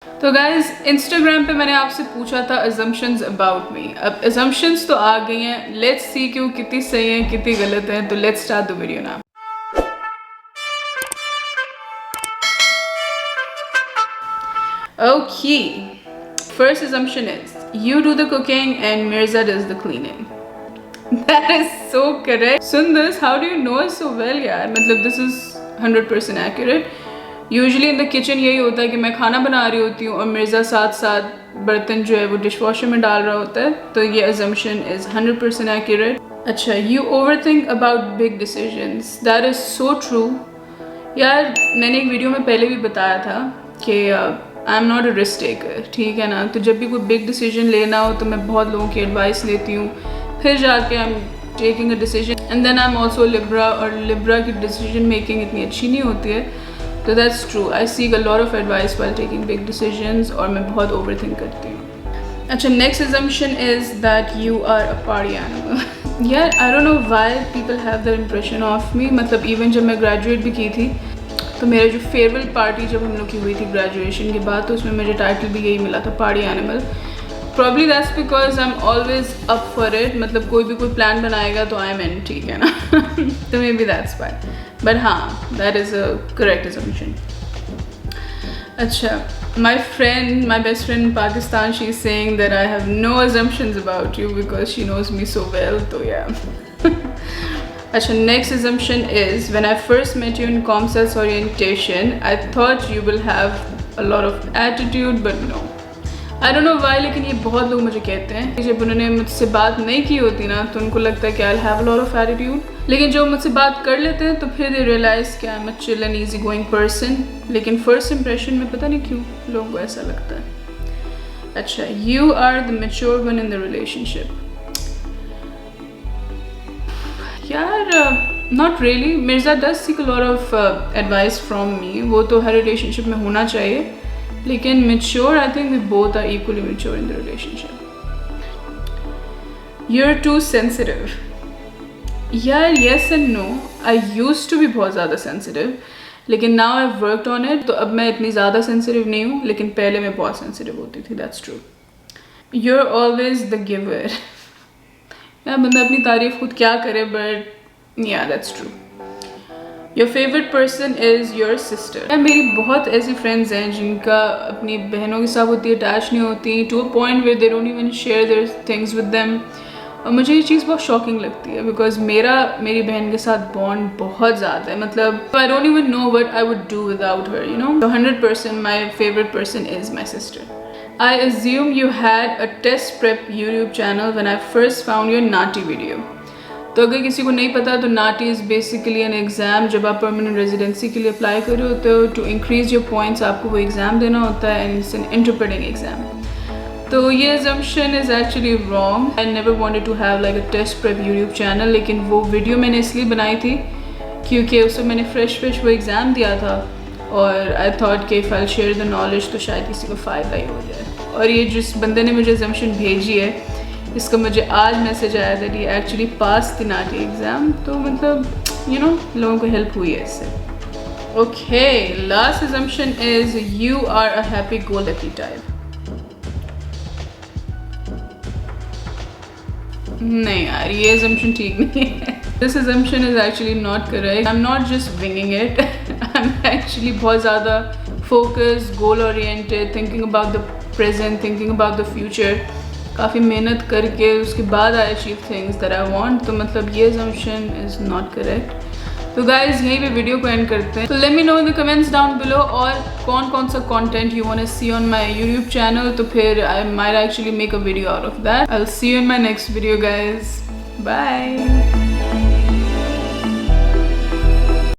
तो guys Instagram पे मैंने आपसे पूछा था assumptions about me। अब assumptions तो आ गई हैं, लेट्स सी कि वो कितनी सही हैं कितनी गलत हैं। तो let's start the video now. Okay, first assumption is you do the cooking and Mirza does the cleaning। That is so correct। Soon this, how do you know it so well यार? मतलब this is 100% accurate। Usually in the kitchen यही होता है कि मैं खाना बना रही होती हूँ और मिर्ज़ा साथ साथ बर्तन जो है वो डिश वॉशर में डाल रहा होता है। तो ये अजम्पशन इज़ 100% एक्यूरेट। अच्छा, you over think about big decisions. That is so true यार। मैंने एक वीडियो में पहले भी बताया था कि I am not a risk taker, ठीक है ना। तो जब भी कोई बिग डिसीजन लेना हो तो मैं बहुत लोगों की एडवाइस लेती हूँ, फिर जाके I am taking a decision. And then I am also Libra, और लिब्रा की डिसीजन मेकिंग इतनी अच्छी नहीं होती है। तो that's true, I seek a lot of advice while taking big decisions, और मैं बहुत ओवर थिंक करती हूँ। अच्छा, next assumption is that you are a party animal. यार I don't know why people have that impression of me. मतलब even जब मैं ग्रेजुएट भी की थी तो मेरा जो फेयरवेल पार्टी जब हम लोग की हुई थी ग्रेजुएशन के बाद, तो उसमें मुझे टाइटल भी यही मिला था, party animal. Probably that's because I am always up for it. मतलब कोई भी कोई प्लान बनाएगा तो आई एम इन, ठीक है ना। तो maybe that's why, but हाँ, that is a correct assumption. अच्छा, my best friend in Pakistan, she's saying that I have no assumptions about you because she knows me so well. So yeah. Achha, next assumption is when I first met you in ComScience orientation, I thought you will have a lot of attitude, but no. I don't know why, लेकिन ये बहुत लोग मुझे कहते हैं कि जब उन्होंने मुझसे बात नहीं की होती ना तो उनको लगता है कि I'll have a lot of attitude, लेकिन जो मुझसे बात कर लेते हैं तो फिर they realize कि I'm a chill and easy going person। लेकिन first impression में पता नहीं क्यों लोगों को ऐसा लगता है। अच्छा, you are the mature one in the relationship। यार not really। Mirza does seek a lot of advice from me। वो तो हर relationship में होना चाहिए, लेकिन mature, I think we both are equally mature in the relationship। You're too sensitive। यार yes and no। I used to be बहुत ज़्यादा sensitive, लेकिन now I've worked on it, तो अब मैं इतनी ज़्यादा sensitive नहीं हूँ, लेकिन पहले मैं बहुत sensitive होती थी। That's true। You're always the giver। यार बंदा अपनी तारीफ खुद क्या करे, but yeah, that's true। Your favorite person is your sister। यार मेरी बहुत ऐसी friends हैं जिनका अपनी बहनों के साथ उतनी अटैच नहीं होती, to a point where they don't even share their things with them। और मुझे ये चीज़ बहुत शॉकिंग लगती है बिकॉज मेरी बहन के साथ बॉन्ड बहुत ज़्यादा है। मतलब I don't even know what I would do without her, you know। So 100% my favorite person is my sister। I assume you had a test prep YouTube channel when I first found your Nati video। तो अगर किसी को नहीं पता तो नाटी is basically N exam. जब आप permanent residency के लिए अप्लाई कर रहे होते हो, टू इंक्रीज योर पॉइंट्स आपको वो एग्ज़ाम देना होता है, and it's an interpreting exam. तो ये assumption is actually wrong। I never wanted to have like a test prep YouTube channel, लेकिन वो वीडियो मैंने इसलिए बनाई थी क्योंकि उसमें मैंने फ्रेश वो एग्ज़ाम दिया था, और आई थॉट कि if I share the knowledge तो शायद किसी को फ़ायदा ही हो जाए। और ये जिस बंदे ने मुझे assumption भेजी है, इसका मुझे आज मैसेज आया था कि एक्चुअली पास थी नाटी एग्ज़ाम। तो मतलब यू नो लोगों को हेल्प हुई है इससे। Okay, last assumption is you are a happy go lucky type. नहीं यार, ये assumption ठीक नहीं है। This assumption is actually not correct। I'm not just winging it। I'm actually बहुत ज़्यादा focused, goal oriented, thinking about the present, thinking about the future। काफ़ी मेहनत करके उसके बाद I achieve things that I want। तो मतलब ये assumption is not correct। तो guys यहीं पे वीडियो को एंड करते हैं। तो let me know in the comments down below और कौन सा content you want to see on my YouTube channel। तो फिर I might actually make a video out of that। I'll see you in my next video guys। Bye।